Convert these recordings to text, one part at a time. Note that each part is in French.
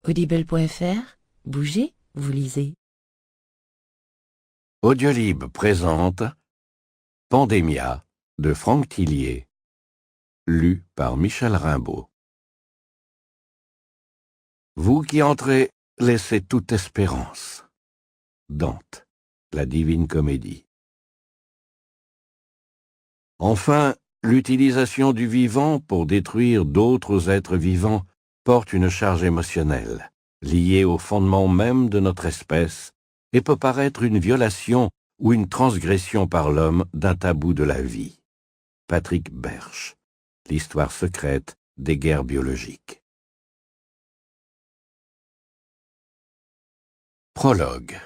Audible.fr, bougez, vous lisez. Audiolib présente Pandémia de Franck Tillier, lu par Michel Rimbaud. Vous qui entrez, laissez toute espérance. Dante, la Divine Comédie. Enfin, l'utilisation du vivant pour détruire d'autres êtres vivants porte une charge émotionnelle, liée au fondement même de notre espèce, et peut paraître une violation ou une transgression par l'homme d'un tabou de la vie. Patrick Berch, L'histoire secrète des guerres biologiques. Prologue.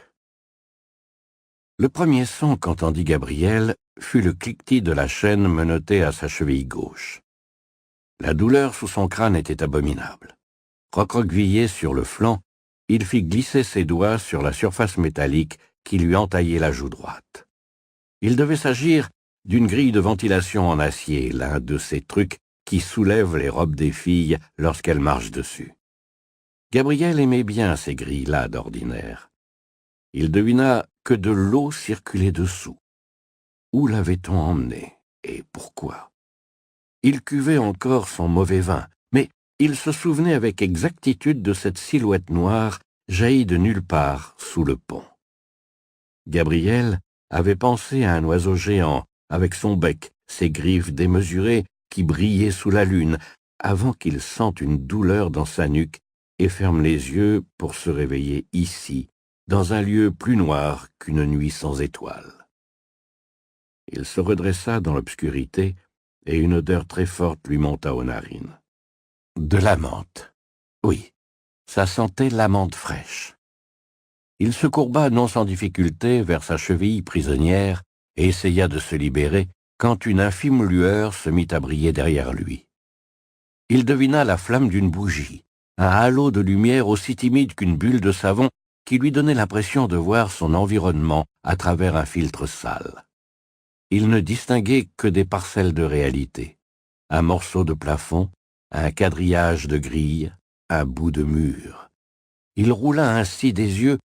Le premier son qu'entendit Gabriel fut le cliquetis de la chaîne menottée à sa cheville gauche. La douleur sous son crâne était abominable. Recroquevillé sur le flanc, il fit glisser ses doigts sur la surface métallique qui lui entaillait la joue droite. Il devait s'agir d'une grille de ventilation en acier, l'un de ces trucs qui soulèvent les robes des filles lorsqu'elles marchent dessus. Gabriel aimait bien ces grilles-là d'ordinaire. Il devina que de l'eau circulait dessous. Où l'avait-on emmené et pourquoi? Il cuvait encore son mauvais vin, mais il se souvenait avec exactitude de cette silhouette noire jaillie de nulle part sous le pont. Gabriel avait pensé à un oiseau géant, avec son bec, ses griffes démesurées qui brillaient sous la lune, avant qu'il sente une douleur dans sa nuque et ferme les yeux pour se réveiller ici, dans un lieu plus noir qu'une nuit sans étoiles. Il se redressa dans l'obscurité et une odeur très forte lui monta aux narines. De la menthe. Oui, ça sentait la menthe fraîche. Il se courba non sans difficulté vers sa cheville prisonnière et essaya de se libérer quand une infime lueur se mit à briller derrière lui. Il devina la flamme d'une bougie, un halo de lumière aussi timide qu'une bulle de savon qui lui donnait l'impression de voir son environnement à travers un filtre sale. Il ne distinguait que des parcelles de réalité, un morceau de plafond, un quadrillage de grille, un bout de mur. Il roula ainsi des yeux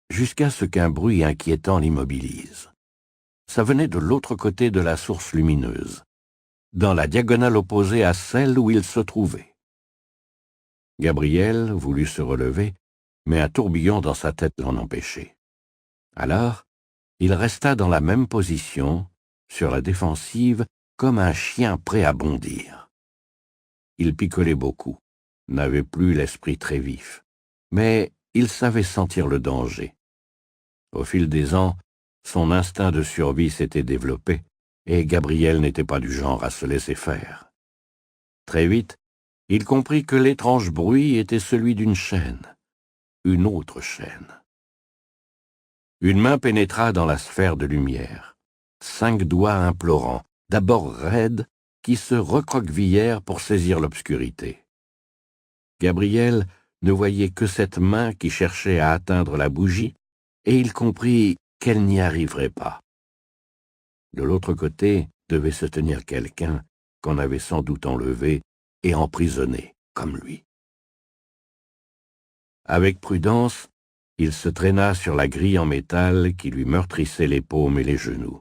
jusqu'à ce qu'un bruit inquiétant l'immobilise. Ça venait de l'autre côté de la source lumineuse, dans la diagonale opposée à celle où il se trouvait. Gabriel voulut se relever, mais un tourbillon dans sa tête l'en empêchait. Alors, il resta dans la même position, sur la défensive, comme un chien prêt à bondir. Il picolait beaucoup, n'avait plus l'esprit très vif, mais il savait sentir le danger. Au fil des ans, son instinct de survie s'était développé, et Gabriel n'était pas du genre à se laisser faire. Très vite, il comprit que l'étrange bruit était celui d'une chaîne, une autre chaîne. Une main pénétra dans la sphère de lumière. 5 doigts implorants, d'abord raides, qui se recroquevillèrent pour saisir l'obscurité. Gabriel ne voyait que cette main qui cherchait à atteindre la bougie, et il comprit qu'elle n'y arriverait pas. De l'autre côté devait se tenir quelqu'un qu'on avait sans doute enlevé et emprisonné, comme lui. Avec prudence, il se traîna sur la grille en métal qui lui meurtrissait les paumes et les genoux.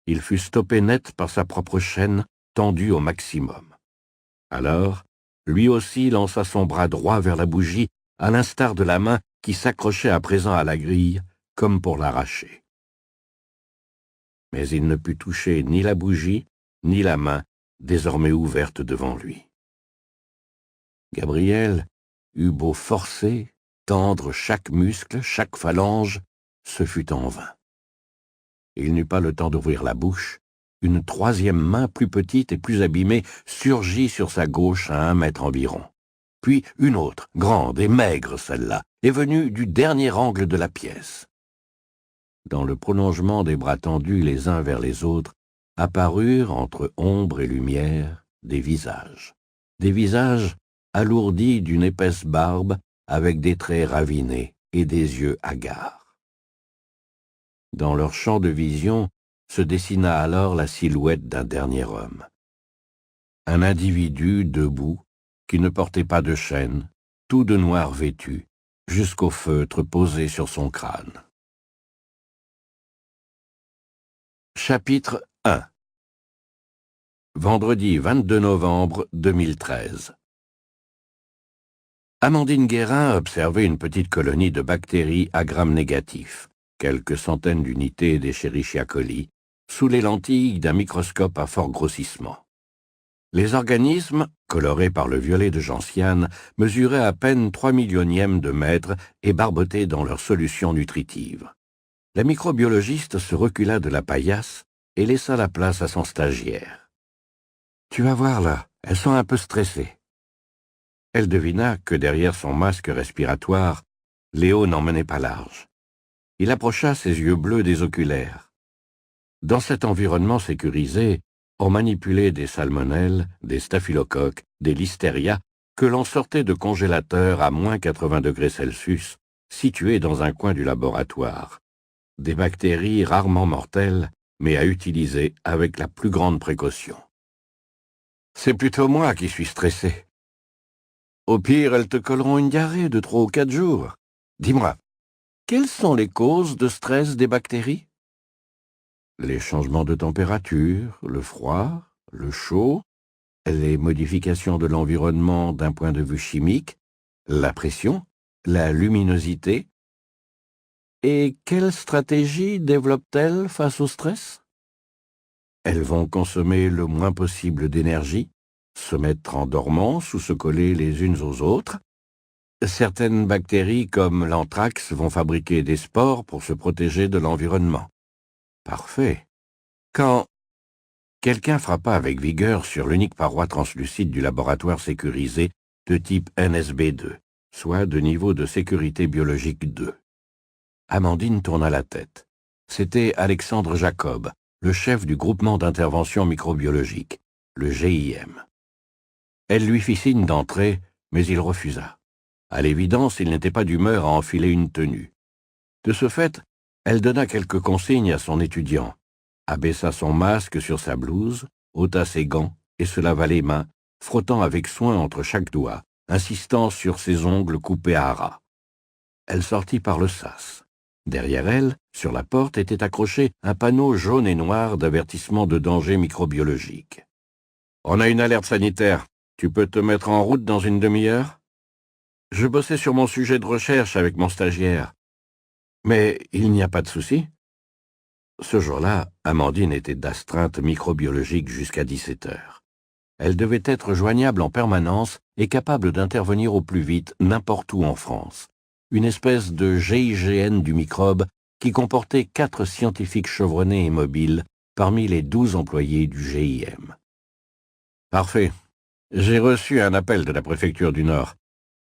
Il fut stoppé net par sa propre chaîne, tendue au maximum. Alors, lui aussi lança son bras droit vers la bougie, à l'instar de la main qui s'accrochait à présent à la grille, comme pour l'arracher. Mais il ne put toucher ni la bougie, ni la main, désormais ouverte devant lui. Gabriel eut beau forcer, tendre chaque muscle, chaque phalange, ce fut en vain. Il n'eut pas le temps d'ouvrir la bouche. Une 3e main plus petite et plus abîmée surgit sur sa gauche à 1 mètre environ. Puis une autre, grande et maigre celle-là, est venue du dernier angle de la pièce. Dans le prolongement des bras tendus les uns vers les autres, apparurent, entre ombre et lumière, des visages. Des visages alourdis d'une épaisse barbe, avec des traits ravinés et des yeux hagards. Dans leur champ de vision se dessina alors la silhouette d'un dernier homme. Un individu debout, qui ne portait pas de chaîne, tout de noir vêtue, jusqu'au feutre posé sur son crâne. Chapitre 1. Vendredi 22 novembre 2013. Amandine Guérin observait une petite colonie de bactéries à gram négatif, quelques centaines d'unités d'Escherichia coli, sous les lentilles d'un microscope à fort grossissement. Les organismes, colorés par le violet de gentiane, mesuraient à peine 3 millionièmes de mètre et barbotaient dans leur solution nutritive. La microbiologiste se recula de la paillasse et laissa la place à son stagiaire. « Tu vas voir là, elles sont un peu stressées. » Elle devina que derrière son masque respiratoire, Léo n'en menait pas large. Il approcha ses yeux bleus des oculaires. Dans cet environnement sécurisé, on manipulait des salmonelles, des staphylocoques, des listeria que l'on sortait de congélateurs à moins 80 degrés Celsius, situés dans un coin du laboratoire. Des bactéries rarement mortelles, mais à utiliser avec la plus grande précaution. C'est plutôt moi qui suis stressé. Au pire, elles te colleront une diarrhée de 3 ou 4 jours. Dis-moi, quelles sont les causes de stress des bactéries? Les changements de température, le froid, le chaud, les modifications de l'environnement d'un point de vue chimique, la pression, la luminosité. Et quelle stratégie développent-elles face au stress? Elles vont consommer le moins possible d'énergie, se mettre en dormance ou se coller les unes aux autres. Certaines bactéries comme l'anthrax vont fabriquer des spores pour se protéger de l'environnement. Parfait. Quand quelqu'un frappa avec vigueur sur l'unique paroi translucide du laboratoire sécurisé de type NSB2, soit de niveau de sécurité biologique 2. Amandine tourna la tête. C'était Alexandre Jacob, le chef du groupement d'intervention microbiologique, le GIM. Elle lui fit signe d'entrer, mais il refusa. À l'évidence, il n'était pas d'humeur à enfiler une tenue. De ce fait, elle donna quelques consignes à son étudiant, abaissa son masque sur sa blouse, ôta ses gants et se lava les mains, frottant avec soin entre chaque doigt, insistant sur ses ongles coupés à ras. Elle sortit par le sas. Derrière elle, sur la porte, était accroché un panneau jaune et noir d'avertissement de danger microbiologique. « On a une alerte sanitaire. Tu peux te mettre en route dans une demi-heure ?» Je bossais sur mon sujet de recherche avec mon stagiaire. Mais il n'y a pas de souci. Ce jour-là, Amandine était d'astreinte microbiologique jusqu'à 17 heures. Elle devait être joignable en permanence et capable d'intervenir au plus vite n'importe où en France. Une espèce de GIGN du microbe qui comportait 4 scientifiques chevronnés et mobiles parmi les 12 employés du GIM. Parfait. J'ai reçu un appel de la préfecture du Nord.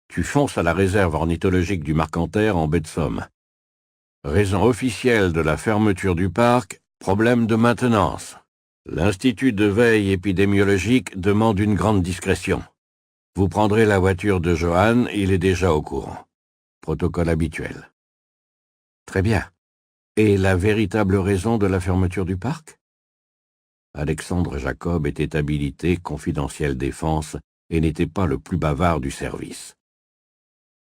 Tu fonces à la réserve ornithologique du Marcanterre en baie de Somme. Raison officielle de la fermeture du parc, problème de maintenance. L'Institut de veille épidémiologique demande une grande discrétion. Vous prendrez la voiture de Johan, il est déjà au courant. Protocole habituel. Très bien. Et la véritable raison de la fermeture du parc? Alexandre Jacob était habilité confidentielle défense et n'était pas le plus bavard du service.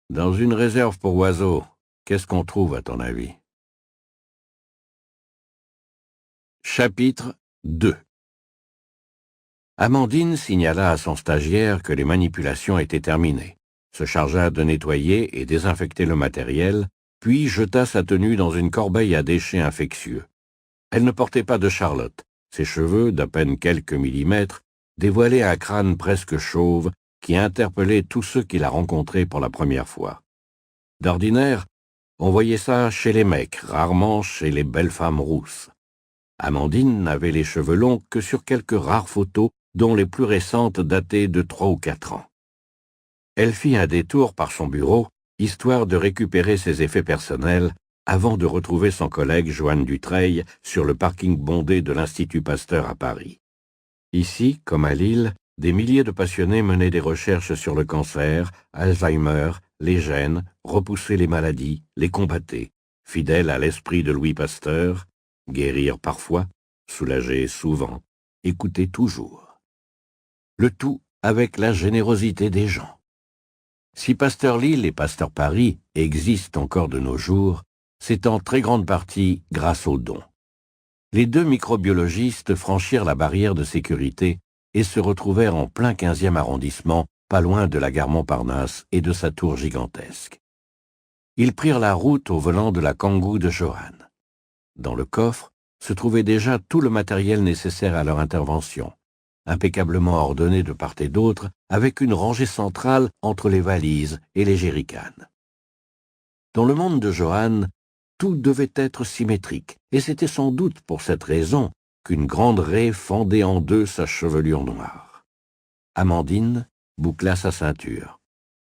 Dans une réserve pour oiseaux, qu'est-ce qu'on trouve à ton avis? Chapitre 2. Amandine signala à son stagiaire que les manipulations étaient terminées, se chargea de nettoyer et désinfecter le matériel, puis jeta sa tenue dans une corbeille à déchets infectieux. Elle ne portait pas de charlotte. Ses cheveux, d'à peine quelques millimètres, dévoilaient un crâne presque chauve qui interpellait tous ceux qui la rencontraient pour la première fois. D'ordinaire, on voyait ça chez les mecs, rarement chez les belles femmes rousses. Amandine n'avait les cheveux longs que sur quelques rares photos, dont les plus récentes dataient de 3 ou 4 ans. Elle fit un détour par son bureau, histoire de récupérer ses effets personnels, avant de retrouver son collègue Joanne Dutreil sur le parking bondé de l'Institut Pasteur à Paris. Ici, comme à Lille, des milliers de passionnés menaient des recherches sur le cancer, Alzheimer, les gènes, repousser les maladies, les combattaient, fidèles à l'esprit de Louis Pasteur, guérir parfois, soulager souvent, écouter toujours. Le tout avec la générosité des gens. Si Pasteur Lille et Pasteur Paris existent encore de nos jours, c'est en très grande partie grâce aux dons. Les deux microbiologistes franchirent la barrière de sécurité et se retrouvèrent en plein 15e arrondissement, pas loin de la gare Montparnasse et de sa tour gigantesque. Ils prirent la route au volant de la Kangoo de Johan. Dans le coffre se trouvait déjà tout le matériel nécessaire à leur intervention, impeccablement ordonné de part et d'autre, avec une rangée centrale entre les valises et les jerrycans. Dans le monde de Johan, tout devait être symétrique, et c'était sans doute pour cette raison qu'une grande raie fendait en deux sa chevelure noire. Amandine boucla sa ceinture.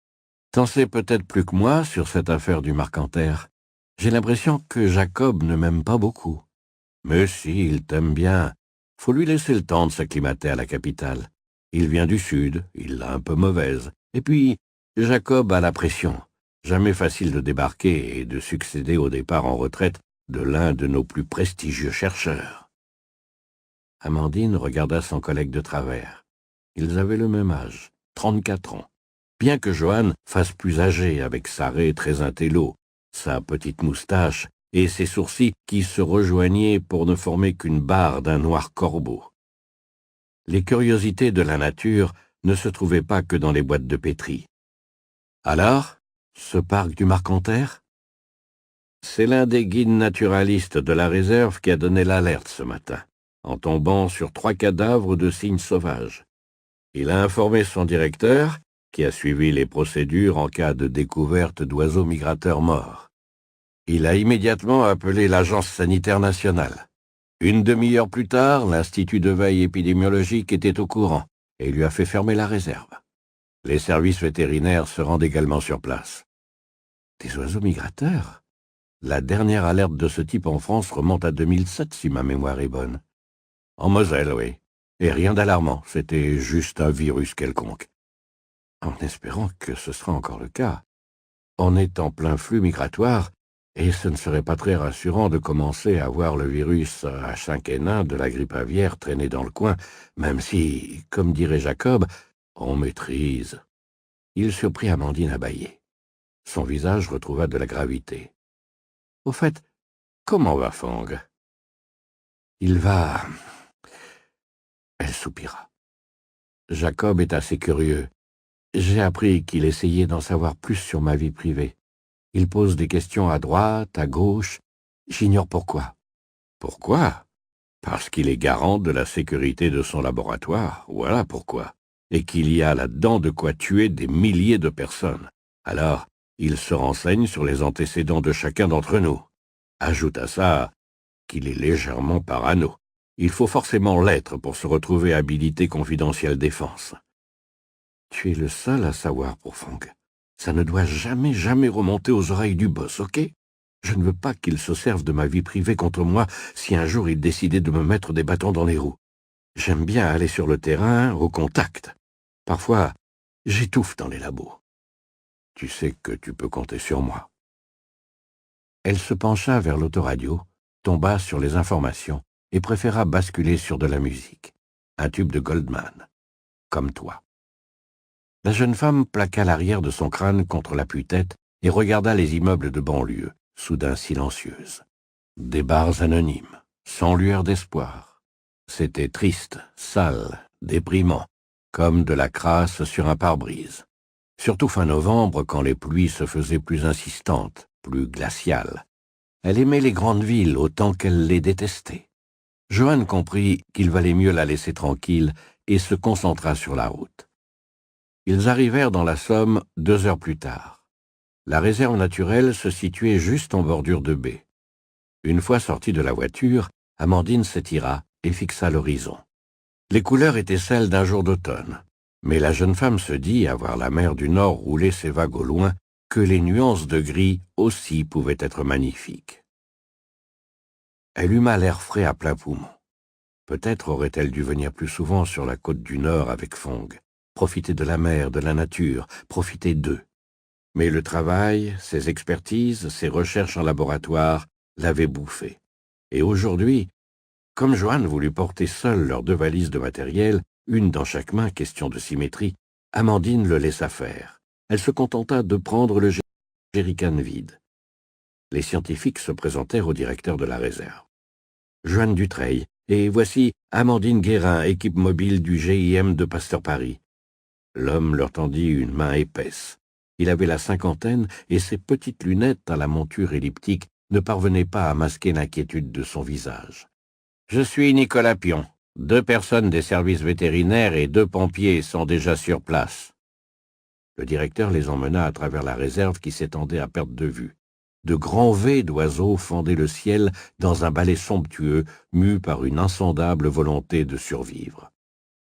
« T'en sais peut-être plus que moi sur cette affaire du Marcanterre. J'ai l'impression que Jacob ne m'aime pas beaucoup. Mais si, il t'aime bien. Faut lui laisser le temps de s'acclimater à la capitale. Il vient du sud, il l'a un peu mauvaise. Et puis, Jacob a la pression. Jamais facile de débarquer et de succéder au départ en retraite de l'un de nos plus prestigieux chercheurs. » Amandine regarda son collègue de travers. Ils avaient le même âge, 34 ans. Bien que Johan fasse plus âgé avec sa raie très intello, sa petite moustache et ses sourcils qui se rejoignaient pour ne former qu'une barre d'un noir corbeau. Les curiosités de la nature ne se trouvaient pas que dans les boîtes de pétri. Alors, ce parc du Marcanterre? C'est l'un des guides naturalistes de la réserve qui a donné l'alerte ce matin, en tombant sur 3 cadavres de cygnes sauvages. Il a informé son directeur, qui a suivi les procédures en cas de découverte d'oiseaux migrateurs morts. Il a immédiatement appelé l'Agence sanitaire nationale. Une demi-heure plus tard, l'Institut de veille épidémiologique était au courant et lui a fait fermer la réserve. Les services vétérinaires se rendent également sur place. Des oiseaux migrateurs? La dernière alerte de ce type en France remonte à 2007, si ma mémoire est bonne. En Moselle, oui. Et rien d'alarmant, c'était juste un virus quelconque. En espérant que ce sera encore le cas. On est en plein flux migratoire, et ce ne serait pas très rassurant de commencer à voir le virus H5N1 de la grippe aviaire traîner dans le coin, même si, comme dirait Jacob, on maîtrise. Il surprit Amandine à bâiller. Son visage retrouva de la gravité. « Au fait, comment va Fong ?»« Il va... » Elle soupira. « Jacob est assez curieux. J'ai appris qu'il essayait d'en savoir plus sur ma vie privée. Il pose des questions à droite, à gauche. J'ignore pourquoi. » « Pourquoi? Parce qu'il est garant de la sécurité de son laboratoire. Voilà pourquoi. Et qu'il y a là-dedans de quoi tuer des milliers de personnes. Alors, il se renseigne sur les antécédents de chacun d'entre nous. Ajoute à ça qu'il est légèrement parano. Il faut forcément l'être pour se retrouver habilité confidentiel défense. Tu es le seul à savoir pour Fong. Ça ne doit jamais remonter aux oreilles du boss, ok? Je ne veux pas qu'il se serve de ma vie privée contre moi si un jour il décidait de me mettre des bâtons dans les roues. J'aime bien aller sur le terrain, au contact. Parfois, j'étouffe dans les labos. Tu sais que tu peux compter sur moi. Elle se pencha vers l'autoradio, tomba sur les informations et préféra basculer sur de la musique. Un tube de Goldman. Comme toi. La jeune femme plaqua l'arrière de son crâne contre l'appui-tête et regarda les immeubles de banlieue, soudain silencieuses. Des bars anonymes, sans lueur d'espoir. C'était triste, sale, déprimant, comme de la crasse sur un pare-brise. Surtout fin novembre, quand les pluies se faisaient plus insistantes, plus glaciales. Elle aimait les grandes villes autant qu'elle les détestait. Johan comprit qu'il valait mieux la laisser tranquille et se concentra sur la route. Ils arrivèrent dans la Somme 2 heures plus tard. La réserve naturelle se situait juste en bordure de baie. Une fois sortie de la voiture, Amandine s'étira et fixa l'horizon. Les couleurs étaient celles d'un jour d'automne, mais la jeune femme se dit, à voir la mer du Nord rouler ses vagues au loin, que les nuances de gris aussi pouvaient être magnifiques. Elle huma l'air frais à plein poumon. Peut-être aurait-elle dû venir plus souvent sur la côte du Nord avec Fong, profiter de la mer, de la nature, profiter d'eux. Mais le travail, ses expertises, ses recherches en laboratoire l'avaient bouffée. Et aujourd'hui, comme Johan voulut porter seule leurs 2 valises de matériel, une dans chaque main, question de symétrie, Amandine le laissa faire, elle se contenta de prendre le jerrycan vide. Les scientifiques se présentèrent au directeur de la réserve. Joanne Dutreil, et voici Amandine Guérin, équipe mobile du GIM de Pasteur Paris. L'homme leur tendit une main épaisse. Il avait la cinquantaine et ses petites lunettes à la monture elliptique ne parvenaient pas à masquer l'inquiétude de son visage. « Je suis Nicolas Pion. 2 personnes des services vétérinaires et 2 pompiers sont déjà sur place. » Le directeur les emmena à travers la réserve qui s'étendait à perte de vue. De grands vets d'oiseaux fendaient le ciel dans un ballet somptueux, mu par une insondable volonté de survivre.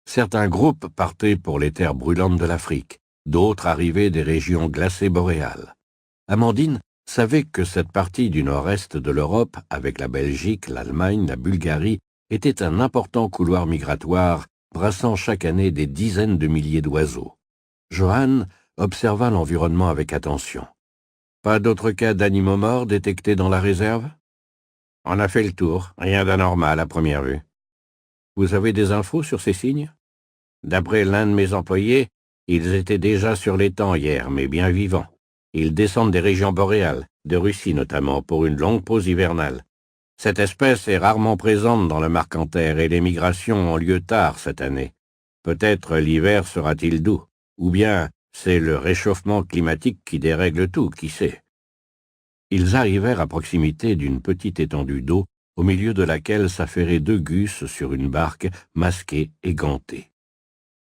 Certains groupes partaient pour les terres brûlantes de l'Afrique, d'autres arrivaient des régions glacées boréales. Amandine savait que cette partie du nord-est de l'Europe, avec la Belgique, l'Allemagne, la Bulgarie, était un important couloir migratoire, brassant chaque année des dizaines de milliers d'oiseaux. Johann observa l'environnement avec attention. Pas d'autres cas d'animaux morts détectés dans la réserve? On a fait le tour, rien d'anormal à première vue. Vous avez des infos sur ces signes? D'après l'un de mes employés, ils étaient déjà sur l'étang hier, mais bien vivants. Ils descendent des régions boréales, de Russie notamment, pour une longue pause hivernale. Cette espèce est rarement présente dans le Marcanterre et les migrations ont lieu tard cette année. Peut-être l'hiver sera-t-il doux, ou bien c'est le réchauffement climatique qui dérègle tout, qui sait. Ils arrivèrent à proximité d'une petite étendue d'eau, au milieu de laquelle s'affairaient 2 gus sur une barque, masquée et gantée.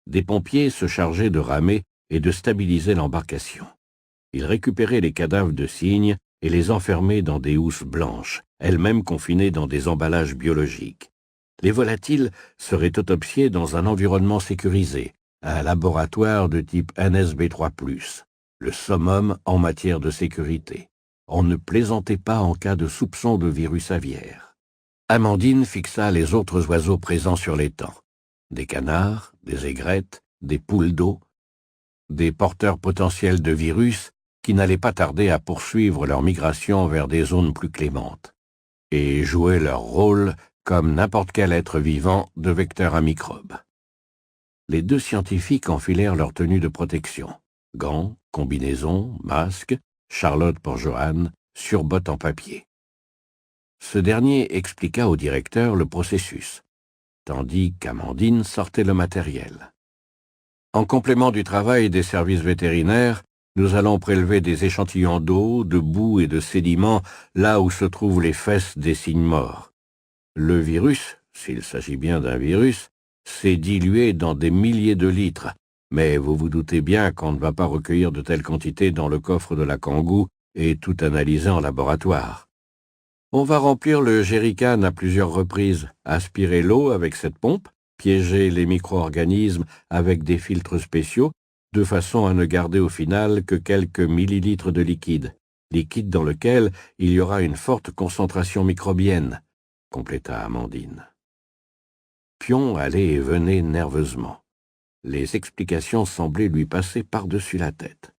Des pompiers se chargeaient de ramer et de stabiliser l'embarcation. Ils récupéraient les cadavres de cygnes et les enfermaient dans des housses blanches, elles-mêmes confinées dans des emballages biologiques. Les volatiles seraient autopsiés dans un environnement sécurisé, un laboratoire de type NSB3+, le summum en matière de sécurité. On ne plaisantait pas en cas de soupçon de virus aviaire. Amandine fixa les autres oiseaux présents sur l'étang. Des canards, des aigrettes, des poules d'eau, des porteurs potentiels de virus qui n'allaient pas tarder à poursuivre leur migration vers des zones plus clémentes et jouer leur rôle comme n'importe quel être vivant de vecteur à microbes. Les 2 scientifiques enfilèrent leur tenue de protection, gants, combinaisons, masques, Charlotte pour Johann, surbottes en papier. Ce dernier expliqua au directeur le processus, tandis qu'Amandine sortait le matériel. En complément du travail des services vétérinaires, nous allons prélever des échantillons d'eau, de boue et de sédiments là où se trouvent les fesses des cygnes morts. Le virus, s'il s'agit bien d'un virus, s'est dilué dans des milliers de litres, mais vous vous doutez bien qu'on ne va pas recueillir de telles quantités dans le coffre de la Kangoo et tout analyser en laboratoire. On va remplir le jerrycan à plusieurs reprises, aspirer l'eau avec cette pompe, piéger les micro-organismes avec des filtres spéciaux, de façon à ne garder au final que quelques millilitres de liquide dans lequel il y aura une forte concentration microbienne, compléta Amandine. Pion allait et venait nerveusement. Les explications semblaient lui passer par-dessus la tête.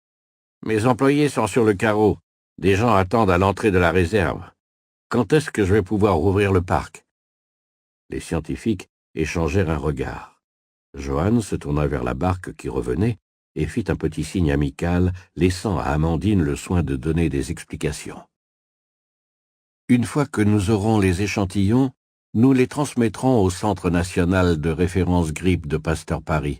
« Mes employés sont sur le carreau. Des gens attendent à l'entrée de la réserve. Quand est-ce que je vais pouvoir rouvrir le parc ?» Les scientifiques échangèrent un regard. Johann se tourna vers la barque qui revenait et fit un petit signe amical, laissant à Amandine le soin de donner des explications. « Une fois que nous aurons les échantillons, nous les transmettrons au Centre national de référence grippe de Pasteur Paris.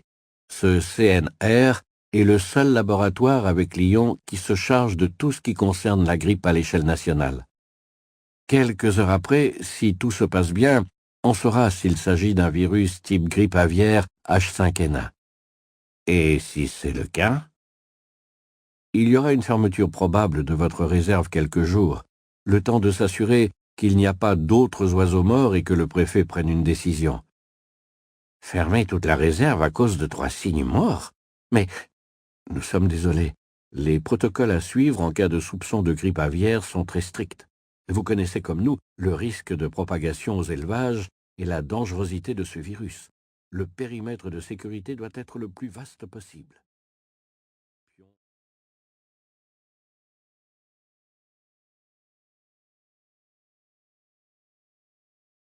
Ce CNR est le seul laboratoire avec Lyon qui se charge de tout ce qui concerne la grippe à l'échelle nationale. Quelques heures après, si tout se passe bien, on saura s'il s'agit d'un virus type grippe aviaire H5N1. Et si c'est le cas, il y aura une fermeture probable de votre réserve quelques jours, le temps de s'assurer qu'il n'y a pas d'autres oiseaux morts et que le préfet prenne une décision. Fermer toute la réserve à cause de 3 cygnes morts? Mais nous sommes désolés. Les protocoles à suivre en cas de soupçon de grippe aviaire sont très stricts. Vous connaissez comme nous le risque de propagation aux élevages et la dangerosité de ce virus. Le périmètre de sécurité doit être le plus vaste possible.